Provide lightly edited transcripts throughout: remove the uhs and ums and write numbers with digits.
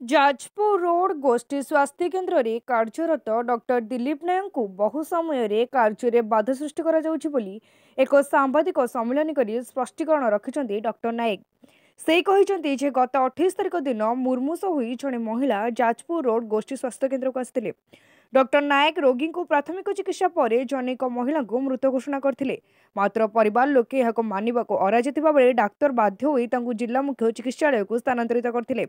Jajpur road गोष्ठी स्वास्थ्य केन्द्र में कार्यरत डॉक्टर दिलीप नायक को बहु समय कार्य बाधा सृष्टि एक सांबादिक सम्मेलन कर स्पष्टीकरण रखिंट डॉक्टर नायक। से कहते जे गत 28 तारिख दिन मुर्मूष होई जड़े महिला जाजपुर रोड गोष्ठी स्वास्थ्य केन्द्र को आसते। डॉक्टर नायक रोगी को प्राथमिक चिकित्सा पर जनेक महिला को मृत घोषणा करते। मात्र परिवार लोके यह मानवा अराजी बेले डाक्तर बाध्य होई जिला मुख्य चिकित्सालय को स्थानांतरित करते।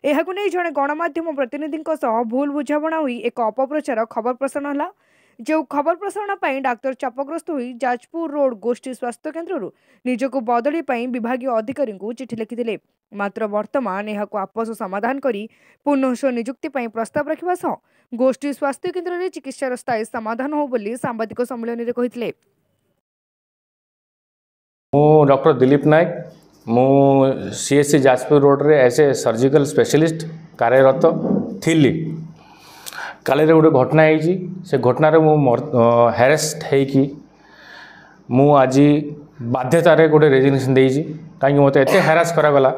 यहां नहीं जड़े गणमाध्यम प्रतिनिधि भूल बुझाणा हुई एक अपप्रचार खबर प्रसारण है। जो खबर प्रसारण पर डाक्तर चापग्रस्त होई जाजपुर रोड गोष्ठी स्वास्थ्य केन्द्र निजक बदली विभाग अधिकारी को चिठी लिखिते। मात्र वर्तमान यह आपस समाधान करी पुनः नियुक्ति प्रस्ताव रखा सह गोष्ठी स्वास्थ्य केन्द्र में चिकित्सार स्थायी समाधान हो बोली सांबादिक सम्मेलन में कहते। डॉक्टर दिलीप नायक मु सीएससी जाजपुर रोड रे एज ए सर्जिकल स्पेशलिस्ट कार्यरत थी। काले गोटे घटना होती से घटना हैरेस्ट होगी मु आज बाध्यतार गोटे रेजिग्नेशन देगी कहीं मत एत हैरास करागला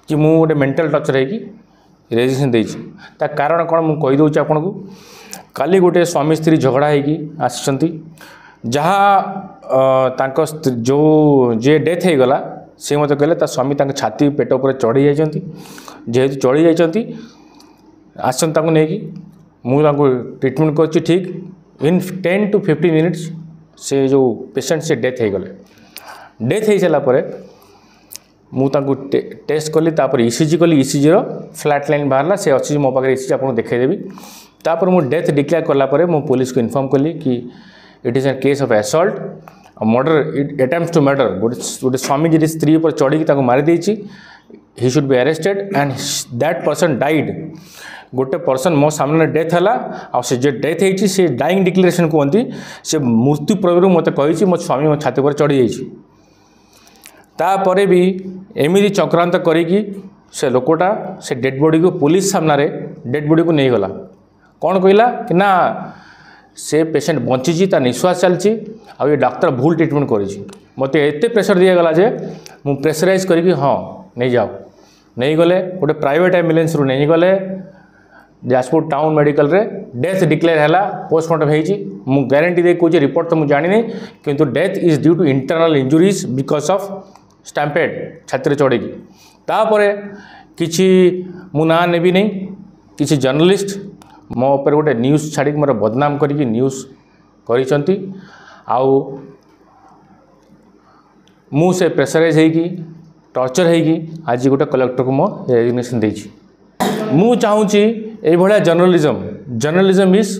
कि मु गोटे मेंटल टर्चर होगी रेजिग्नेशन देगी। कारण कौन मुझे कहीदे आपन को काली गोटे स्वामी स्त्री झगड़ा होगी आसी जहाँ जो जे डेथ हो गला सी मत कहले स्वामी छाती पेट उपर चढ़ी जाती जेहेतु चढ़ी जाती आसता नहीं मुझे ट्रिटमेंट कर ठीक इन 10 to 15 मिनिट्स से जो पेशेंट से डेथ हो गले। डेथ हो सारापर मुझे टेस्ट कली ईसीजी कली ईसीजी फ्लैट लाइन बाहरला से अच्छी मो पाखे ईसीजी आपको देखदेवी। तापर मुझे डेथ डिक्लेयर कलापर मु पुलिस को इन्फॉर्म कली कि it is a case of assault murder attempt to murder गोटे स्वामी जी स्त्री पर चढ़ी मारी देछि he should be arrested and that person died. गोटे पर्सन मो सामने डेथ है आउ जे डेथ होती से डाइंग डिक्लेरेशन कहती से मृत्यु पूर्व मत कही मो स्वामी मो छाती पर चढ़ी जापर भी एमती चक्रांत करी से लोकटा से डेड बॉडी को पुलिस सामने डेड बॉडी को नहीं गला। कौन कहला कि ना से पेशेंट बंची निश्वास चलती आ ये डाक्तर भूल ट्रिटमेंट करी मत एत प्रेसर दिगला जे मु प्रेसराइज करी हाँ नहीं जाओ नहीं गले गोटे प्राइवेट एम्बुलेंस रू नहीं गले जाजपुर टाउन मेडिकल रे डेथ डिक्लेयर है पोस्टमार्टम हो गारंटी दे कहे रिपोर्ट तो मुझे जानी किंतु death is due to internal injuries because of stampede छाती चढ़ी। तापर किसी मु ना नेबी नहीं किसी जर्नलिस्ट मो ऊपर गोटे न्यूज़ छाड़ी मोर बदनाम करके न्यूज़ करिसंती आउ मु से प्रेसराइज होगी टर्चर होगी आज गोटे कलेक्टर को मो रेजिग्नेशन देछि। मु चाहूँगी ये भाया journalism is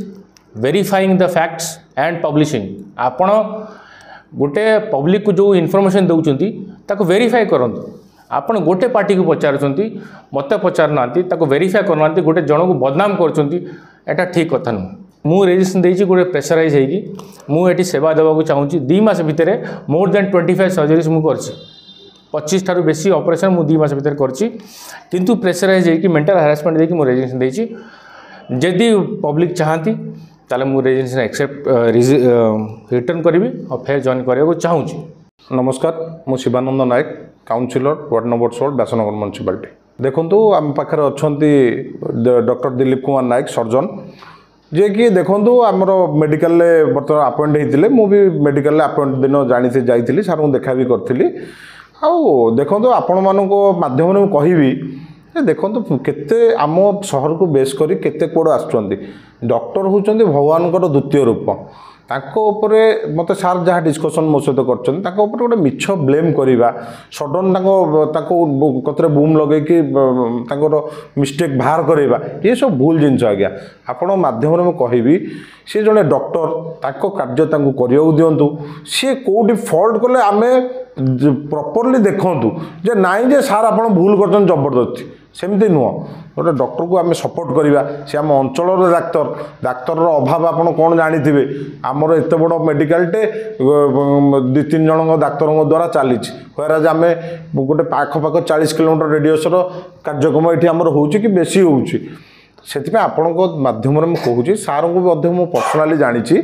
verifying the facts and publishing. आपण गोटे पब्लिक को जो इनफॉरमेशन दौरान ताको वेरीफाई करंतु। आपण गोटे पार्टी को पचारुंती मत पचारना वेरीफाई करना गोटे जन को बदनाम कर ठीक कथा नुह। मु रेजिग्नेशन देछि गोटे प्रेसराइज होगी मुझे सेवा देवा चाहूँगी 2 मास भितर मोर देन 25 सर्जरीज मु करछि 25 ठारू बेसी ऑपरेशन मु 2 मास भितर करछि किंतु प्रेसराइज होगी मेंटल हारासमेंट देकी मु रेजिग्नेशन देछि। जदि पब्लिक चाहती ताले मु रेजिग्नेशन एक्सेप्ट रिटर्न करी और फेर जॉइन करने चाहूँगी। नमस्कार मु Shivanand Nayak councillor ward number 16 Vyasnagar municipality. देखो आम पाखे अच्छा डॉक्टर दिलीप कुमार नायक सर्जन जे कि देखो आमर मेडिकल बर्तमान अपॉइंट होते मुझे मेडिकल अपॉइंट दिन जानी जाइली सार को देखा भी करी आउ देखो आपण मानक माध्यम कहि देखो केते आम सहर को बेस करी केते कोड़ आसुँच डॉक्टर होचंदी भगवान द्वितीय रूप ताकोपरे मत सार जहाँ डिस्कसन मो सहित कर गोटे मिछ ब्लेम करवा सडन कतरे बूम लगे कि मिस्टेक बाहर करवा ये सब भूल जिनस आज्ञा आपण माध्यम में कहि सी जड़े डॉक्टर ताको कार्य करने दिंतु सी कौटी फल्ट कले आम प्रॉपरली देखूँ जे नाई जे सार आप भूल कर जबरदस्ती सेमती नुह गोटे डॉक्टर को आम सपोर्ट करवा सी आम अंचल डाक्तर अभाव आप कौन जानी आमर एत बड़ मेडिकलटे 2-3 जन डाक्तर द्वारा चली वराज आम गोटे पाखपाख 40 किलोमीटर रेडियसर कार्यक्रम ये आमर हो कि बेसी हो ସେଥିପାଇଁ ଆପଣଙ୍କ ମାଧ୍ୟମରେ ମୁଁ କହୁଛି ସାର୍ଙ୍କୁ ମଧ୍ୟ ମୁଁ ପର୍ସନାଲି ଜାଣିଛି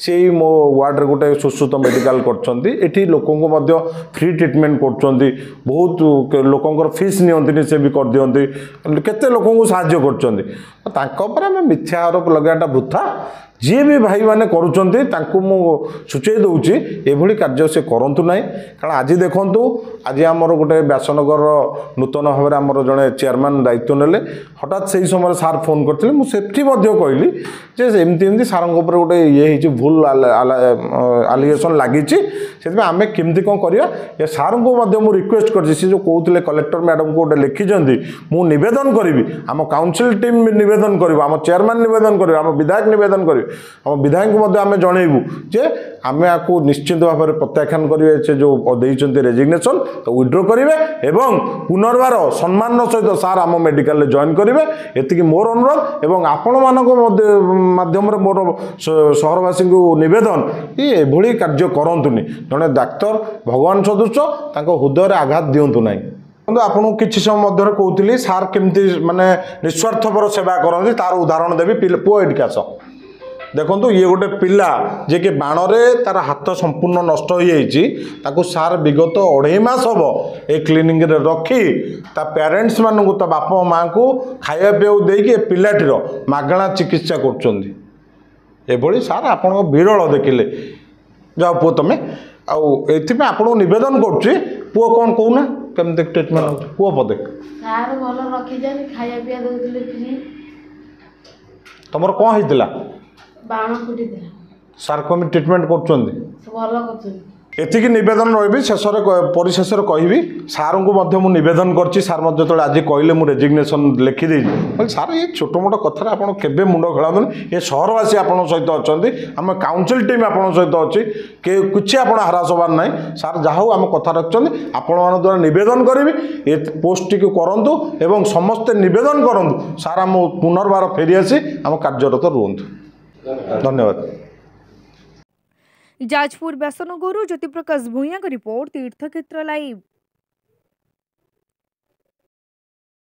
ସେଇ ମୋ ୱାର୍ଡ଼ରେ ଗୋଟେ ସୁଶ୍ରୁତ ମେଡ଼ିକାଲ କରିଛନ୍ତି ଏଠି ଲୋକଙ୍କୁ ମଧ୍ୟ ଫ୍ରି ଟ୍ରିଟମେଣ୍ଟ କରୁଛନ୍ତି ବହୁତ ଲୋକଙ୍କର ଫିସ୍ ନିଅନ୍ତିନି ସେ ବି କରିଦିଅନ୍ତି କେତେ ଲୋକଙ୍କୁ ସାହାଯ୍ୟ କରୁଛନ୍ତି ତାଙ୍କ ଉପରେ ଆମେ ମିଥ୍ୟା ଆରୋପ ଲଗାଇବାଟା ବୃଥା ଯିଏ ବି ଭାଇମାନେ କରୁଛନ୍ତି ତାଙ୍କୁ ମୁଁ ସୂଚାଇ ଦେଉଛି ଏଭଳି କାର୍ଯ୍ୟ ସେ କରନ୍ତୁ ନାହିଁ କାରଣ ଆଜି ଦେଖନ୍ତୁ ଆଜି ଆମର ଗୋଟେ ବ୍ୟାସନଗରର ନୂତନ ଭାବରେ ଆମର ଜଣେ ଚେୟାରମ୍ୟାନ୍ ଦାୟିତ୍ୱ ନେଲେ ହଠାତ୍ ସେହି ସମୟରେ ସାର୍ ଫୋନ୍ କରିଥିଲେ ମୁଁ ସେଠି ମଧ୍ୟ କହିଲି ଯେ ଏମିତି ଏମିତି ସାର୍ଙ୍କ ଉପରେ ଗୋଟେ ଇଏ ହେଇଛି ଭୁଲ ଆଲିଗେସନ୍ ଲାଗିଛି ସେଥିପାଇଁ ଆମେ କେମିତି କ'ଣ କରିବା ଏ ସାର୍ଙ୍କୁ ମଧ୍ୟ ମୁଁ ରିକ୍ୱେଷ୍ଟ କରିଛି ସେ ଯେଉଁ କହୁଥିଲେ କଲେକ୍ଟର ମ୍ୟାଡ଼ାମଙ୍କୁ ଗୋଟେ ଲେଖିଛନ୍ତି ମୁଁ ନିବେଦନ କରିବି ଆମ କାଉନସିଲ୍ ଟିମ୍ ନିବେଦନ କରିବ ଆମ ଚେୟାରମ୍ୟାନ୍ ନିବେଦନ କରିବ ଆମ ବିଧାୟକ ନିବେଦନ କରିବେ ଆମ ବିଧାୟକଙ୍କୁ ମଧ୍ୟ ଆମେ ଜଣେଇବୁ ଯେ ଆମେ ଆକୁ ନିଶ୍ଚିତ ଭାବରେ ପ୍ରତ୍ୟାଖ୍ୟାନ କରିବେ ସେ ଯେଉଁ ଦେଇଛନ୍ତି ରେଜିଗ୍ନେସନ୍ ତ ୱିଡ୍ର କରିବେ ଏବଂ ପୁନର୍ବାର ସମ୍ମାନର ସହିତ ସାର୍ ଆମ ମେଡ଼ିକାଲରେ ଜଏନ୍ କରିବେ ଏତିକି ମୋର ଅନୁରୋଧ ଏବଂ ଆପଣମାନଙ୍କ ମାଧ୍ୟମରେ ମୋର ସହରବାସୀଙ୍କୁ ନିବେଦନ ଏଭଳି କାର୍ଯ୍ୟ କରନ୍ତୁନି ଜଣେ ଡାକ୍ତର ଭଗବାନ ସଦୃଶ ତାଙ୍କ ହୃଦୟରେ ଆଘାତ ଦିଅନ୍ତୁ ନାହିଁ କିନ୍ତୁ ଆପଣଙ୍କୁ କିଛି ସମୟ ମଧ୍ୟରେ କହୁଥିଲି ସାର୍ କେମିତି ମାନେ ନିଃସ୍ୱାର୍ଥପର ସେବା କରନ୍ତି ତାର ଉଦାହରଣ ଦେବି ପୁଅ ଏଠିକି ଆସ ଦେଖନ୍ତୁ ଇଏ ଗୋଟେ ପିଲା ଯିଏକି ବାଣରେ ତାର ହାତ ସମ୍ପୂର୍ଣ୍ଣ ନଷ୍ଟ ହୋଇଯାଇଛି ତାକୁ ସାର୍ ବିଗତ 2.5 ମାସ ହେବ ଏ କ୍ଲିନିକରେ ରଖି ତା ପ୍ୟାରେଣ୍ଟସ୍ ମାନଙ୍କୁ ତା ବାପା ମାଆଙ୍କୁ ଖାଇବା ପିଇବାକୁ ଦେଇକି ଏ ପିଲାଟିର ମାଗଣା ଚିକିତ୍ସା କରୁଛନ୍ତି ଏଭଳି ସାର୍ ଆପଣଙ୍କ ବିରଳ ଦେଖିଲେ ଯାଅ ପୁଅ ତମେ ଆଉ ଏଥିପାଇଁ ଆପଣଙ୍କୁ ନିବେଦନ କରୁଛି ପୁଅ କ'ଣ କହୁନା କେମିତି ଟ୍ରିଟମେଣ୍ଟ ହେଉଛି ପୁଅ ପଦେ ସାର୍ ଭଲ ରଖିଛନ୍ତି ଖାଇବା ପିଇବା ଦେଉଥିଲେ ଫ୍ରି ତମର କ'ଣ ହେଇଥିଲା ବାଣ ଫୁଟିଥିଲା ସାର୍ କେମିତି ଟ୍ରିଟମେଣ୍ଟ କରୁଛନ୍ତି ଭଲ କରୁଛନ୍ତି ଏତିକି ନିବେଦନ ରହିବି ଶେଷରେ ପରିଶେଷରେ କହିବି ସାର୍ଙ୍କୁ ମଧ୍ୟ ମୁଁ ନିବେଦନ କରିଛି ସାର୍ ମଧ୍ୟ ଯେତେବେଳେ ଆଜି କହିଲେ ମୁଁ ରେଜିଗ୍ନେସନ୍ ଲେଖିଦେଇଛି କହିଲି ସାର୍ ଏ ଛୋଟ ମୋଟ କଥାରେ ଆପଣ କେବେ ମୁଣ୍ଡ ଖେଳାନ୍ତୁନି ଏ ସହରବାସୀ ଆପଣଙ୍କ ସହିତ ଅଛନ୍ତି ଆମ କାଉନସିଲ୍ ଟିମ୍ ଆପଣଙ୍କ ସହିତ ଅଛି କିଛି ଆପଣ ହ୍ରାସ ହେବାର ନାହିଁ ସାର୍ ଯାହା ହଉ ଆମ କଥା ରଖିଛନ୍ତି ଆପଣମାନଙ୍କ ଦ୍ୱାରା ନିବେଦନ କରିବି ଏ ପୋଷ୍ଟଟିକୁ କରନ୍ତୁ ଏବଂ ସମସ୍ତେ ନିବେଦନ କରନ୍ତୁ ସାର୍ ଆମ ପୁନର୍ବାର ଫେରିଆସି ଆମ କାର୍ଯ୍ୟରତ ରୁହନ୍ତୁ ଧନ୍ୟବାଦ जाजपुर व्यासनगरु ज्योतिप्रकाश भूयां रिपोर्ट तीर्थक्षेत्र लाइव।